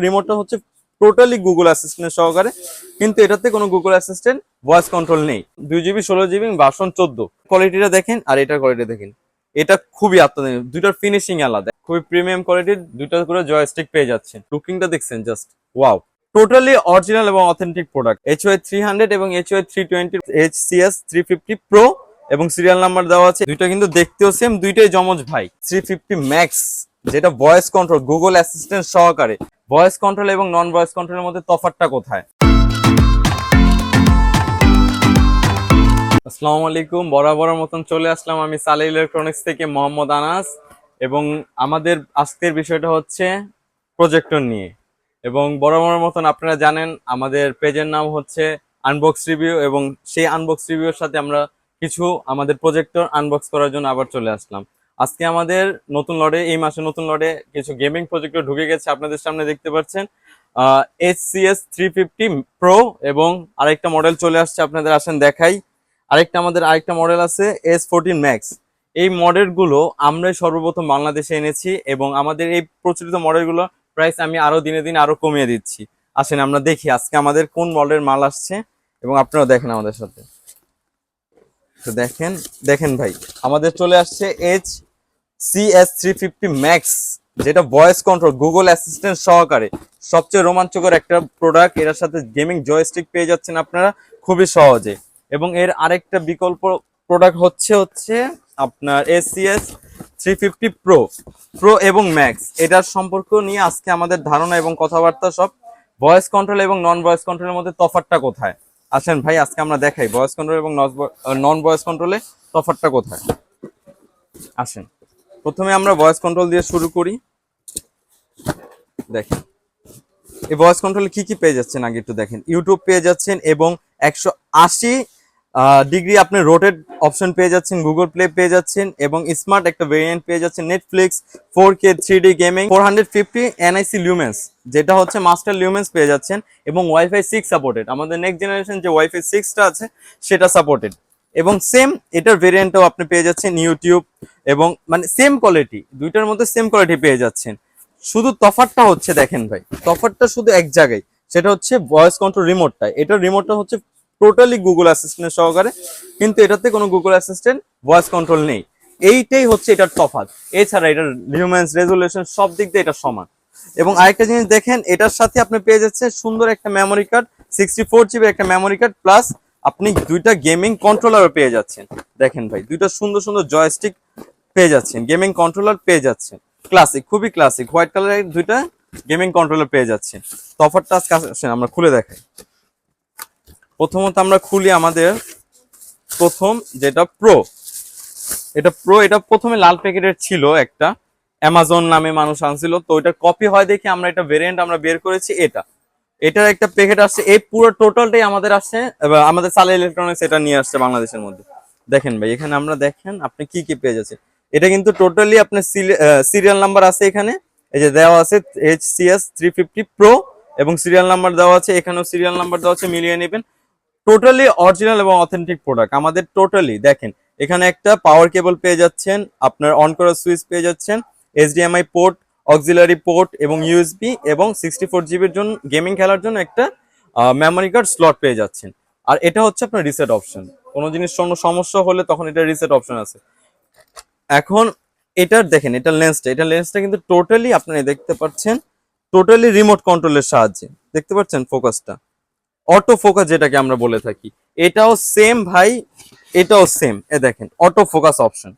রিমোটটা হচ্ছে totally Google assistant সহকারে, কিন্তু এটাতে কোনো গুগল অ্যাসিস্ট্যান্ট ভয়েস কন্ট্রোল নেই। 2 GB 16 GB ভার্সন 14। কোয়ালিটিটা দেখেন আর এটার কোয়ালিটি দেখেন, এটা খুবই আত্মদায়ী, দুইটার ফিনিশিং আলাদা, খুবই প্রিমিয়াম কোয়ালিটির দুইটা করে জয়স্টিক পেয়ে যাচ্ছেন। লুকিংটা দেখছেন জাস্ট ওয়াও, টোটালি অরিজিনাল এবং অথেন্টিক প্রোডাক্ট। HY 300 এবং HY 320 HCS 350 প্রো এবং সিরিয়াল নাম্বার দেওয়া আছে। দুইটা কিন্তু দেখতেও সেম, দুইটাই জমজ ভাই। 350 ম্যাক্স যেটা ভয়েস কন্ট্রোল গুগল অ্যাসিস্ট্যান্ট সহকারে। ভয়েস কন্ট্রোল এবং নন ভয়েস কন্ট্রোলের মধ্যে তফাৎটা কোথায়? আসসালামু আলাইকুম, বরাবরের মতন চলে আসলাম আমি সালে ইলেকট্রনিক্স থেকে মোহাম্মদ আনাস, এবং আমাদের আজকের বিষয়টা হচ্ছে প্রজেক্টর নিয়ে। এবং বরাবরের মতন আপনারা জানেন আমাদের পেজের নাম হচ্ছে আনবক্স রিভিউ, এবং সেই আনবক্স রিভিউর সাথে আমরা কিছু আমাদের প্রজেক্টর আনবক্স করার জন্য আবার চলে আসলাম। আজকে আমাদের নতুন লটে, এই মাসে নতুন লটে কিছু গেমিং প্রজেক্টর ঢুকে গেছে, আপনাদের সামনে দেখতে পাচ্ছেন। HCS 350 প্রো এবং আরেকটা মডেল চলে আসছে, আপনাদের আসেন দেখাই। আমাদের আরেকটা মডেল আছে S14 ম্যাক্স। এই মডেলগুলো আমরাই সর্বপ্রথম বাংলাদেশে এনেছি, এবং আমাদের এই প্রচলিত মডেলগুলো প্রাইস আমি আরো দিনে দিনে আরো কমিয়ে দিচ্ছি। আসেন আমরা দেখি আজকে আমাদের কোন মডেলের মাল আসছে, এবং আপনারা দেখেন আমাদের সাথে। তো দেখেন ভাই, আমাদের চলে আসছে HCS 350 ম্যাক্স, যেটা ভয়েস কন্ট্রোল গুগল অ্যাসিস্ট্যান্ট সহকারে সবচেয়ে রোমাঞ্চকর একটা প্রোডাক্ট। এর সাথে গেমিং জয়স্টিক পেয়ে যাচ্ছেন আপনারা খুবই সহজে। এবং এর আরেকটা বিকল্প প্রোডাক্ট হচ্ছে আপনার HCS 350 প্রো এবং ম্যাক্স। এটার সম্পর্ক নিয়ে আজকে আমাদের ধারণা এবং কথাবার্তা সব। ভয়েস কন্ট্রোল এবং নন ভয়েস কন্ট্রোলের মধ্যে তফাৎটা কোথায়? আসেন ভাই আজকে আমরা দেখাই ভয়েস কন্ট্রোল এবং নন ভয়েস কন্ট্রোলে তফাৎটা কোথায়। আসেন প্রথমে আমরা ভয়েস কন্ট্রোল দিয়ে শুরু করি। দেখেন এই ভয়েস কন্ট্রোলে কি কি পেয়ে যাচ্ছেন আগে একটু দেখেন। ইউটিউব পেয়ে যাচ্ছেন এবং 180 ডিগ্রি আপনি রোটেট অপশন পেয়ে যাচ্ছেন, গুগল প্লে পেয়ে যাচ্ছেন, এবং স্মার্ট একটা ভেরিয়েন্ট পেয়ে যাচ্ছেন, Netflix 4K 3D gaming 450 NIC লিউমেন্স, যেটা হচ্ছে মাস্টার লিউমেন্স পেয়ে যাচ্ছেন, এবং ওয়াইফাই 6 সাপোর্টেড। আমাদের নেক্সট জেনারেশন যে ওয়াইফাই 6টা আছে সেটা সাপোর্টেড, এবং সেম এটার ভেরিয়েন্টও আপনি পেয়ে যাচ্ছেন ইউটিউব, এবং মানে সেম কোয়ালিটি, দুইটার মধ্যে সেম কোয়ালিটি পেয়ে যাচ্ছেন। শুধু তফাৎটা হচ্ছে দেখেন ভাই, তফাৎটা শুধু এক জায়গায়, সেটা হচ্ছে ভয়েস কন্ট্রোল রিমোটটা। এটার রিমোটটা হচ্ছে টোটালি গুগল অ্যাসিস্ট্যান্ট সহকারে, কিন্তু এটাতে কোনো গুগল অ্যাসিস্ট্যান্ট ভয়েস কন্ট্রোল নেই। এইটাই হচ্ছে এটার তফাৎ। এছাড়া এটার লিউমেন্স রেজুলেশন সব দিক দিয়ে এটা সমান। এবং আরেকটা জিনিস দেখেন, এটার সাথে আপনি পেয়ে যাচ্ছেন সুন্দর একটা মেমোরি কার্ড, 64 GB একটা মেমোরি কার্ড, প্লাস আপনি দুইটা গেমিং কন্ট্রোলারও পেয়ে যাচ্ছেন। দেখেন ভাই, দুইটা সুন্দর সুন্দর জয়স্টিক পেয়ে যাচ্ছেন, গেমিং কন্ট্রোলার পেয়ে যাচ্ছেন, ক্লাসিক, খুবই ক্লাসিক হোয়াইট কালারের দুইটা গেমিং কন্ট্রোলার পেয়ে যাচ্ছেন। তফাৎটা আজকে আসেন আমরা খুলে দেখাই। প্রথমত আমরা খুলি আমাদের প্রথম যেটা প্রো, এটা প্রথমে লাল প্যাকেটের ছিল, একটা অ্যামাজন নামে মানুষ আনছিল, তো ওইটা কপি হয় দেখে আমরা এটা ভেরিয়েন্ট আমরা বের করেছি। এটার একটা প্যাকেট আসছে, এই পুরো টোটালটাই আমাদের আসছে, আমাদের সালে ইলেকট্রনিক্স এটা নিয়ে আসছে বাংলাদেশের মধ্যে। দেখেন ভাই এখানে আমরা দেখেন আপনি কি কি পেয়ে যাচ্ছেন। এটা কিন্তু টোটালি আপনার সিরিয়াল নাম্বার আছে এখানে, এই যে দেওয়া আছে HCS 350 প্রো, এবং সিরিয়াল নাম্বার দেওয়া আছে, এখানেও সিরিয়াল নাম্বার দেওয়া আছে, মিলিয়ে নেবেন। টোটালি অরিজিনাল এবং অথেন্টিক প্রোডাক্ট আমাদের। টোটালি দেখেন এখানে একটা পাওয়ার কেবল পেয়ে যাচ্ছেন, আপনার অন করার সুইচ পেয়ে যাচ্ছেন, HDMI পোর্ট, অক্সিলারি পোর্ট এবং USB, এবং 64 জিবির জন্য গেমিং খেলার জন্য একটা মেমোরি কার্ড স্লট পেয়ে যাচ্ছেন। আর এটা হচ্ছে আপনার রিসেট অপশন, কোনো জিনিস কোনো সমস্যা হলে তখন এটা রিসেট অপশন আছে। এখন এটার দেখেন এটা লেন্সটা কিন্তু টোটালি আপনারা দেখতে পাচ্ছেন, টোটালি রিমোট কন্ট্রোলের সাহায্যে দেখতে পাচ্ছেন ফোকাসটা, অটো ফোকাস যেটাকে আমরা বলে থাকি। এটাও সেম ভাই, এটাও সেম। দেখেন অটো ফোকাস অপশন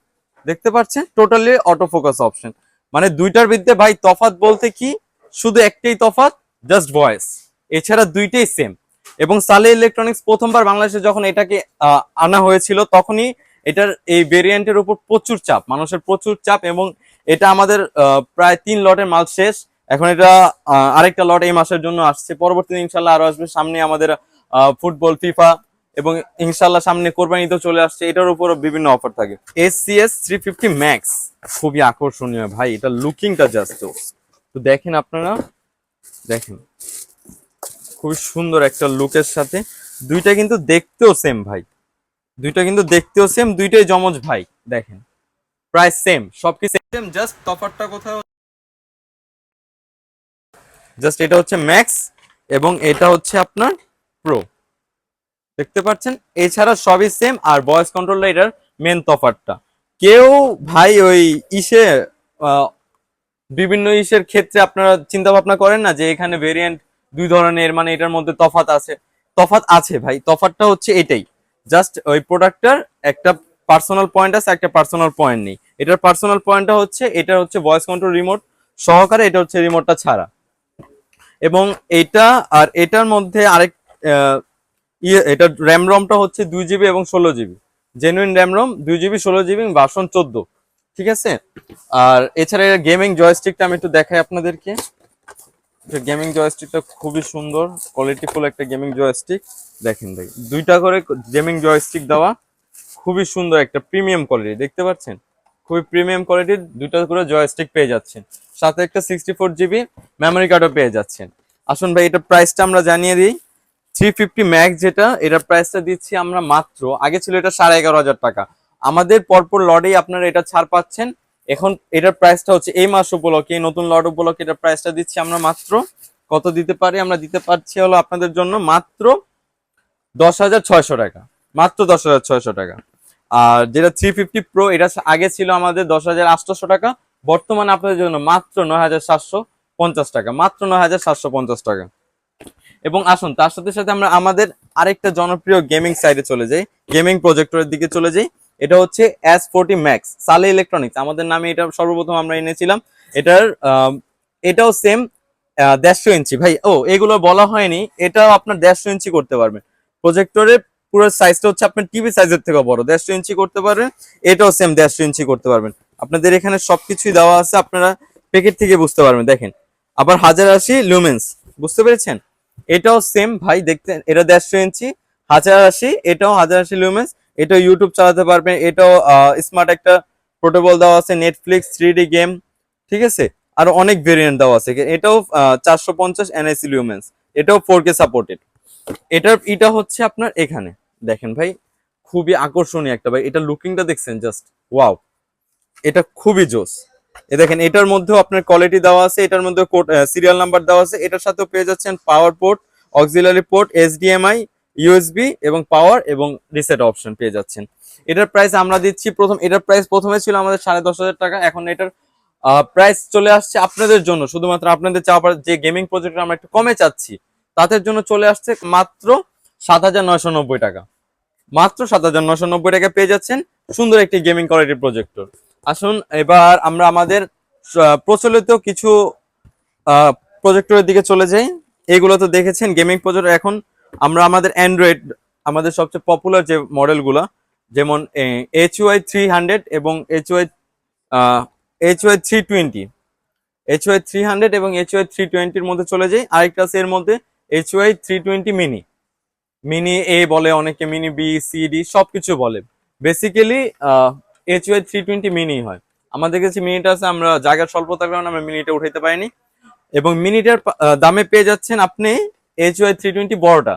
দেখতে পাচ্ছেন, টোটালি অটো ফোকাস অপশন। মানে দুইটার মধ্যে ভাই তফাৎ বলতে কি, শুধু একটাই তফাৎ, জাস্ট ভয়েস, এছাড়া দুইটাই সেম। এবং সালে ইলেকট্রনিক্স প্রথমবার বাংলাদেশে যখন এটাকে আনা হয়েছিল, তখনই এটার এই ভেরিয়েন্টের উপর প্রচুর চাপ, মানুষের প্রচুর চাপ, এবং এটা আমাদের প্রায় 3 লটের মাল শেষ। এখন এটা আরেকটা লট এই মাসের জন্য আসছে, পরবর্তীতে ইনশাল্লাহ আরো আসবে। সামনে আমাদের ফুটবল, ফিফা, এবং ইনশাল্লাহ সামনে কোরবানি ঈদও চলে আসছে, এটার উপরও বিভিন্ন অফার থাকে। HCS 350 ম্যাক্স খুবই আকর্ষণীয় ভাই, এটা লুকিংটা জাস্ট তো দেখেন আপনারা, দেখেন খুবই সুন্দর একটা লুকের সাথে। দুইটা কিন্তু দেখতেও সেম ভাই, দুইটাই জমজ ভাই। দেখেন প্রায় সেম, সবকিছু সেম, জাস্ট তফাৎটা কোথায়, জাস্ট এটা হচ্ছে ম্যাক্স এবং এটা হচ্ছে আপনার প্রো, দেখতে পাচ্ছেন। এছাড়া সবই সেম, আর ভয়েস কন্ট্রোলটা এটার মেন তফাৎটা। কেউ ভাই ওই ইসে বিভিন্ন ইসের ক্ষেত্রে আপনারা চিন্তা ভাবনা করেন না যে এখানে ভেরিয়েন্ট দুই ধরনের, মানে এটার মধ্যে তফাৎ আছে। তফাৎ আছে ভাই, তফাৎটা হচ্ছে এটাই, জাস্ট ওই প্রোডাক্টটার একটা পার্সোনাল পয়েন্ট আছে, একটা পার্সোনাল পয়েন্ট নেই। এটার পার্সোনাল পয়েন্টটা হচ্ছে এটা হচ্ছে ভয়েস কন্ট্রোল রিমোট সহকারে, এটা হচ্ছে রিমোটটা ছাড়া। এবং এইটা আর এটার মধ্যে আরেক এটা র্যাম রমটা হচ্ছে 2 GB এবং 16 GB, genuine RAM ROM 2 GB 16 GB version 14, ঠিক আছে। আর এছাড়া গেমিং জয়স্টিকটা আমি একটু দেখাই আপনাদেরকে। গেমিং জয়স্টিকটা খুবই সুন্দর কোয়ালিটিফুল একটা গেমিং জয়স্টিক, দেখেন ভাই দুইটা করে গেমিং জয়স্টিক দেওয়া, খুবই সুন্দর একটা প্রিমিয়াম কোয়ালিটি, দেখতে পাচ্ছেন খুবই প্রিমিয়াম কোয়ালিটির দুইটা করে জয়স্টিক পেয়ে যাচ্ছেন, সাথে একটা 64 GB মেমোরি কার্ডও পেয়ে যাচ্ছেন। আসুন ভাই এটা প্রাইসটা আমরা জানিয়ে দিই। 350 ম্যাক্স যেটা, এটার প্রাইসটা দিচ্ছি আমরা মাত্র, আগে ছিল এটা 11,500 টাকা, আমাদের পরপর লটেই আপনারা এটা ছাড় পাচ্ছেন। এখন এটার প্রাইসটা হচ্ছে এই মাস উপলক্ষে, এই নতুন লট উপলক্ষে এটার প্রাইসটা দিচ্ছি আমরা মাত্র, কত দিতে পারি আমরা, দিতে পারছি হলো আপনাদের জন্য মাত্র 10,600 টাকা, মাত্র 10,600 টাকা। আর যেটা 350 প্রো এটা আগে ছিল আমাদের 10,800 টাকা, বর্তমানে আপনাদের জন্য মাত্র 9,750 টাকা, মাত্র 9,750 টাকা। এবং আসুন তার সাথে সাথে আমরা আমাদের আরেকটা জনপ্রিয় গেমিং সাইডে চলে যাই, গেমিং প্রজেক্টরের দিকে চলে যাই। এটা হচ্ছে S40 ম্যাক্স, সালে ইলেকট্রনিক্স আমাদের নামে এটা সর্বপ্রথম আমরা এনেছিলাম। এটার এটাও সেম 150 ইঞ্চি ভাই, ও এগুলো বলা হয়নি, এটাও আপনার 150 ইঞ্চি করতে পারবেন। প্রজেক্টরের পুরো সাইজটা হচ্ছে আপনার টিভি সাইজের থেকে বড়, 150 ইঞ্চি করতে পারবেন। এটাও সেম 150 ইঞ্চি করতে পারবেন। আপনাদের এখানে সবকিছুই দেওয়া আছে, আপনারা প্যাকেট থেকে বুঝতে পারবেন, দেখেন আবার 1080 লুমেন্স, বুঝতে পেরেছেন। এটাও সেম ভাই, দেখতে এটা 150 ইঞ্চি 1080, এটাও 1080 লুমেন্স, এটাও ইউটিউব চালাতে পারবেন। এটাও স্মার্ট একটা প্রোটোকল দেওয়া আছে, নেটফ্লিক্স 3D গেম, ঠিক আছে। আর অনেক ভেরিয়েন্ট দেওয়া আছে। এটাও 450 এনআইসি লুমেন্স, এটাও 4K সাপোর্টেড। এটা হচ্ছে আপনার এখানে দেখেন ভাই, খুবই আকর্ষণীয় একটা ভাই, এটা লুকিংটা দেখছেন জাস্ট ওয়াও, এটা খুবই জোস। এ দেখেন এটার মধ্যেও আপনার কোয়ালিটি দেওয়া আছে, এটার মধ্যে সিরিয়াল নাম্বার দেওয়া আছে। এটার সাথেও পেয়ে যাচ্ছেন পাওয়ার port, auxiliary port, HDMI, USB এবং পাওয়ার এবং রিসেট অপশন পেয়ে যাচ্ছেন। এটার প্রাইস আমরা দিচ্ছি এটার প্রাইস প্রথমে ছিল আমাদের 10,500 টাকা, এখন এটার প্রাইস চলে আসছে আপনাদের জন্য, শুধুমাত্র আপনাদের চাওয়ার যে গেমিং প্রজেক্টর আমরা একটু কমে চাচ্ছি তাদের জন্য চলে আসছে মাত্র 7,990 টাকা, মাত্র 7,990 টাকা পেয়ে যাচ্ছেন সুন্দর একটি গেমিং কোয়ালিটির প্রজেক্টর। আসুন এবার আমরা আমাদের প্রচলিত কিছু প্রজেক্টরের দিকে চলে যাই। এগুলো তো দেখেছেন গেমিং প্রজেক্টর। এখন আমরা আমাদের অ্যান্ড্রয়েড, আমাদের সবচেয়ে পপুলার যে মডেলগুলো, যেমন HY 300 এবং HY 320, HY 300 এবং HY 320 মধ্যে চলে যাই। আরেকটা আছে এর মধ্যে HY 320 মিনি, মিনি এ বলে অনেকে, মিনি বি সি ডি সবকিছু বলে, বেসিক্যালি HY 320 মিনি হয়। আমাদের কাছে মিনিটা আছে, আমরা জায়গার স্বল্পতার কারণে আমরা মিনিটা উঠাইতে পারিনি। এবং মিনিটার দামে পেয়ে যাচ্ছেন আপনি HY 320 বড়টা,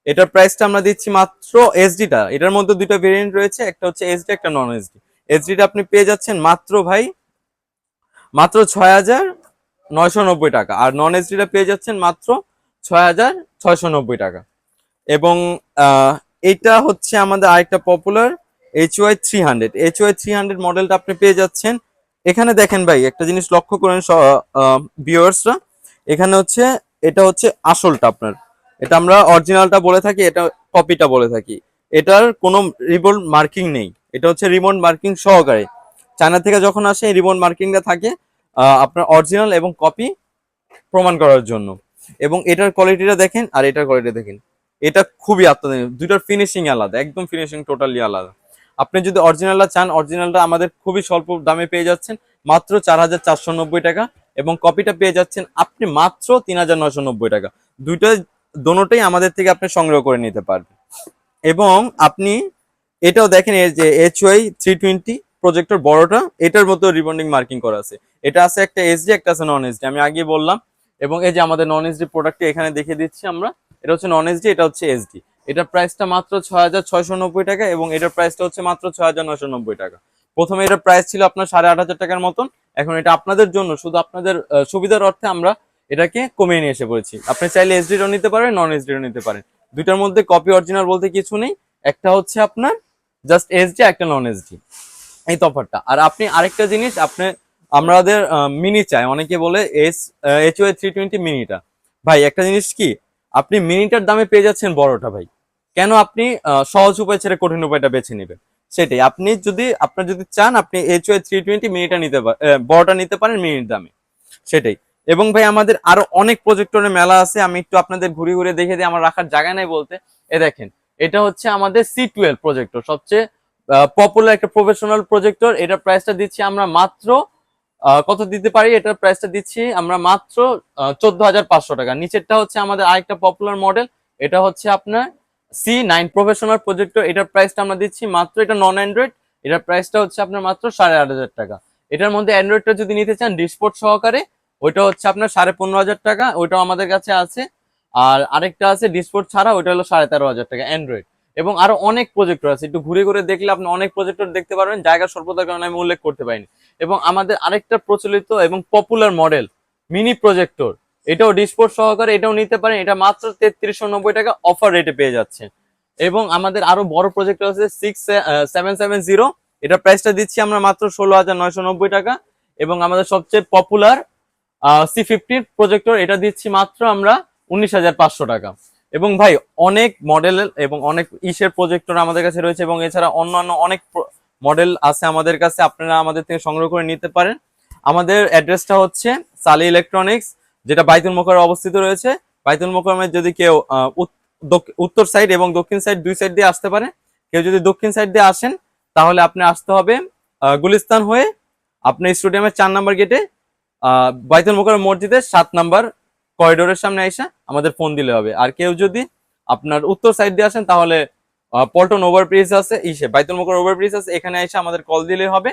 এটার প্রাইসটা আমরা দিচ্ছি মাত্র, এসডিটা এটার মধ্যে দুটো ভেরিয়েন্ট রয়েছে, একটা হচ্ছে এসডি একটা নন এসডি। এসডিটা আপনি পেয়ে যাচ্ছেন মাত্র ভাই মাত্র 6,990 টাকা, আর নন এসডিটা পেয়ে যাচ্ছেন মাত্র 6,690 টাকা। এবং এটা হচ্ছে আমাদের আরেকটা পপুলার HY 300, HY 300 মডেলটা আপনি পেয়ে যাচ্ছেন। এখানে দেখেন ভাই একটা জিনিস লক্ষ্য করেন ভিউয়ার্সরা, এখানে হচ্ছে এটা হচ্ছে আসলটা আপনার, এটা আমরা অরিজিনালটা বলে থাকি, এটা কপিটা বলে থাকি। এটার কোনো রিবন মার্কিং নেই, এটা হচ্ছে রিবন মার্কিং সহকারে, চায়না থেকে যখন আসে এই রিবন মার্কিংটা থাকে আপনার অরিজিনাল এবং কপি প্রমাণ করার জন্য। এবং এটার কোয়ালিটিটা দেখেন আর এটার কোয়ালিটি দেখেন, এটা খুবই আত্মদায়ী, দুটার ফিনিশিং আলাদা, একদম ফিনিশিং টোটালি আলাদা। আপনি যদি অরিজিনালটা চান, অরিজিনালটা আমাদের খুবই স্বল্প দামে পেয়ে যাচ্ছেন মাত্র 4,490 টাকা, এবং কপিটা পেয়ে যাচ্ছেন আপনি মাত্র 3,990 টাকা। দোনোটাই আমাদের থেকে আপনি সংগ্রহ করে নিতে পারবেন। এবং আপনি এটাও দেখেন এর যে HY 320 প্রজেক্টর বড়টা, এটার মতো রিবন্ডিং মার্কিং করা আছে, এটা আছে একটা এসডি একটা আছে নন এসডি, আমি আগে বললাম। এবং এই যে আমাদের নন এসডি প্রোডাক্টটি এখানে দেখিয়ে দিচ্ছি আমরা, এটা হচ্ছে নন এসডি, এটা হচ্ছে এসডি। এটার প্রাইসটা মাত্র 6,690 টাকা এবং এটার প্রাইসটা হচ্ছে মাত্র 6,990 টাকা। প্রথমে এটার প্রাইস ছিল আপনার 8,500 টাকার মতন, এখন এটা আপনাদের জন্য শুধু আপনাদের সুবিধার অর্থে আমরা এটাকে কমিয়ে নিয়ে এসে পড়েছি। আপনি চাইলে এসডিও নিতে পারেন, নন এসডিও নিতে পারেন। দুইটার মধ্যে কপি অরিজিনাল বলতে কিছু নেই, একটা হচ্ছে আপনার জাস্ট এসডি, একটা নন এসডি, এই তফাৎটা। আর আপনি আরেকটা জিনিস, আপনি আমাদের মিনি চাই, অনেকে বলে HY 320 মিনিটা। ভাই একটা জিনিস কি, আপনি মিনিটার দামে পেয়ে যাচ্ছেন বড়টা ভাই। কেন আপনি সহজ উপায় ছেড়ে কঠিন উপায়টা বেছে নেবেন? সেটাই, আপনি যদি আপনার যদি চান আপনি HY 320 মিনিটা নিতে পারেন, বড়টা নিতে পারেন মিনিট দামে, সেটাই। এবং ভাই আমাদের আরো অনেক প্রজেক্টরের মেলা আছে, আমি একটু আপনাদের ঘুরে ঘুরে দেখে দিই, আমার রাখার জায়গা নাই বলতে। এ দেখেন, এটা হচ্ছে আমাদের C12 প্রজেক্টর, সবচেয়ে পপুলার একটা প্রফেশনাল প্রজেক্টর। এটার প্রাইসটা দিচ্ছি আমরা মাত্র কত দিতে পারি, এটার প্রাইসটা দিচ্ছি আমরা মাত্র 14,500 টাকা। নিচেরটা হচ্ছে আমাদের আরেকটা পপুলার মডেল, এটা হচ্ছে আপনার C9 প্রফেশনাল প্রজেক্টর। এটার প্রাইসটা আমরা দিচ্ছি মাত্র, এটা নন অ্যান্ড্রয়েড, এটার প্রাইসটা হচ্ছে আপনার মাত্র 8,500 টাকা। এটার মধ্যে অ্যান্ড্রয়েডটা যদি নিতে চান ডিসপোর্ট সহকারে, ওইটা হচ্ছে আপনার 15,500 টাকা, ওইটাও আমাদের কাছে আছে। আর আরেকটা আছে ডিসপোর্ট ছাড়া, ওইটা হলো 13,500 টাকা অ্যান্ড্রয়েড। এবং আরো অনেক প্রজেক্টর আছে, একটু ঘুরে ঘুরে দেখলে আপনি অনেক প্রজেক্টর দেখতে পারবেন, জায়গা স্বল্পতার কারণে আমি উল্লেখ করতে পারিনি। এবং আমাদের আরেকটা প্রচলিত এবং পপুলার মডেল মিনি প্রজেক্টর, এটাও ডিসপোর্ট সহকারে, এটাও নিতে পারেন, এটা মাত্র 3390 টাকা অফার রেটে পেয়ে যাচ্ছে। এবং আমাদের আরো বড় প্রজেক্টর আছে 6770, এটার প্রাইসটা দিচ্ছি আমরা মাত্র 16,990 টাকা। এবং আমাদের সবচেয়ে পপুলার C50 প্রজেক্টর, এটা দিচ্ছি মাত্র আমরা 19,500 টাকা। এবং ভাই অনেক মডেল এবং অনেক ইসের প্রজেক্টর আমাদের কাছে রয়েছে, এবং এছাড়া অন্যান্য অনেক মডেল আছে আমাদের কাছে, আপনারা আমাদের থেকে সংগ্রহ করে নিতে পারেন। আমাদের অ্যাড্রেসটা হচ্ছে সালি ইলেকট্রনিক্স, যেটা বাইতুল মোকাররমে অবস্থিত রয়েছে। বাইতুল মোকাররমের যদি কেউ উত্তর সাইড এবং দক্ষিণ সাইড দুই সাইড দিয়ে আসতে পারে, কেউ যদি দক্ষিণ সাইড দিয়ে আসেন তাহলে আপনি আসতে হবে গুলিস্তান হয়ে, আপনি স্টেডিয়ামের 4 নাম্বার গেটে বাইতুল মোকাররম মসজিদের 7 নাম্বার করিডোরের সামনে এসে আমাদের ফোন দিলে হবে। আর কেউ যদি আপনার উত্তর সাইড দিয়ে আসেন তাহলে পল্টন ওভারব্রিজ আছে, বাইতুল মোকাররম ওভারব্রিজ আছে, এখানে এসে আমাদের কল দিলে হবে।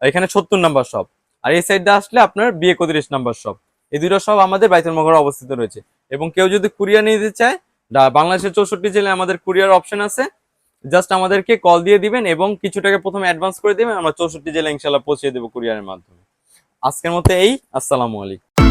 এখানে 70 নাম্বার শপ। আর এই সাইড দিয়ে আসলে আপনার বিয়ে 31 নাম্বার শপ, এই দুটো সব আমাদের বাইতুল মোকাররমে অবস্থিত রয়েছে। এবং কেউ যদি কুরিয়ার নিতে চায়, বাংলাদেশের 64 জেলায় আমাদের কুরিয়ার অপশন আছে, জাস্ট আমাদেরকে কল দিয়ে দিবেন এবং কিছু টাকা প্রথমে অ্যাডভান্স করে দিবেন, আমরা 64 জেলায় ইনশাল্লাহ পৌঁছে দেবো কুরিয়ারের মাধ্যমে। আজকের মতো এই, আসসালামু আলাইকুম।